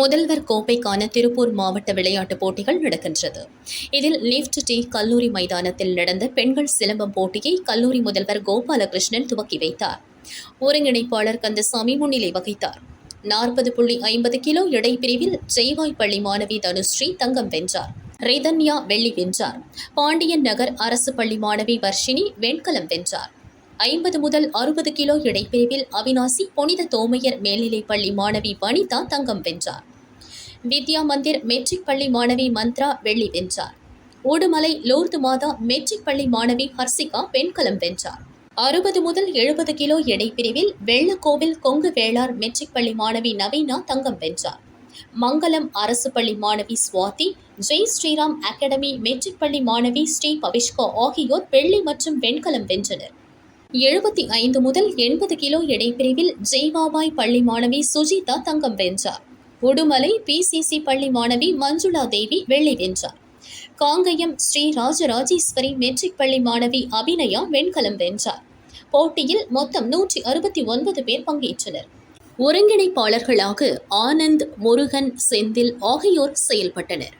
முதல்வர் கோப்பைக்கான திருப்பூர் மாவட்ட விளையாட்டுப் போட்டிகள் நடக்கின்றது. இதில் லிப்ட் டி கல்லூரி மைதானத்தில் நடந்த பெண்கள் சிலம்பம் போட்டியை கல்லூரி முதல்வர் கோபாலகிருஷ்ணன் துவக்கி வைத்தார். ஒருங்கிணைப்பாளர் கந்தசாமி முன்னிலை வகித்தார். 40.50 கிலோ எடை பிரிவில் ஜெய்வாய் பள்ளி மாணவி தனுஸ்ரீ தங்கம் வென்றார். ரிதன்யா வெள்ளி வென்றார். பாண்டியன் நகர் அரசு பள்ளி மாணவி வர்ஷினி வெண்கலம் வென்றார். 50 முதல் 60 கிலோ எடைப்பிரிவில் அவினாசி புனித தோமையர் மேல்நிலைப் பள்ளி மாணவி வனிதா தங்கம் வென்றார். வித்யா மந்திர் மெட்ரிக் பள்ளி மாணவி மந்த்ரா வெள்ளி வென்றார். உடுமலை லூர்து மாதா மெட்ரிக் பள்ளி மாணவி ஹர்சிகா வெண்கலம் வென்றார். 60 முதல் 70 கிலோ எடைப்பிரிவில் வெள்ளக்கோவில் கொங்கு வேளார் மெட்ரிக் பள்ளி மாணவி நவீனா தங்கம் வென்றார். மங்கலம் அரசு பள்ளி மாணவி சுவாதி, ஜெய் ஸ்ரீராம் அகாடமி மெட்ரிக் பள்ளி மாணவி ஸ்ரீ பவிஷ்கா ஆகியோர் வெள்ளி மற்றும் வெண்கலம் வென்றனர். 75 முதல் 80 கிலோ எடைப்பிரிவில் ஜெய்வாபாய் பள்ளி மாணவி சுஜிதா தங்கம் வென்றார். உடுமலை PCC பள்ளி மாணவி மஞ்சுளா தேவி வெள்ளி வென்றார். காங்கயம் ஸ்ரீ ராஜராஜேஸ்வரி மெட்ரிக் பள்ளி மாணவி அபிநயா வெண்கலம் வென்றார். போட்டியில் மொத்தம் 169 பேர் பங்கேற்றனர். ஒருங்கிணைப்பாளர்களாக ஆனந்த், முருகன், செந்தில் ஆகியோர் செயல்பட்டனர்.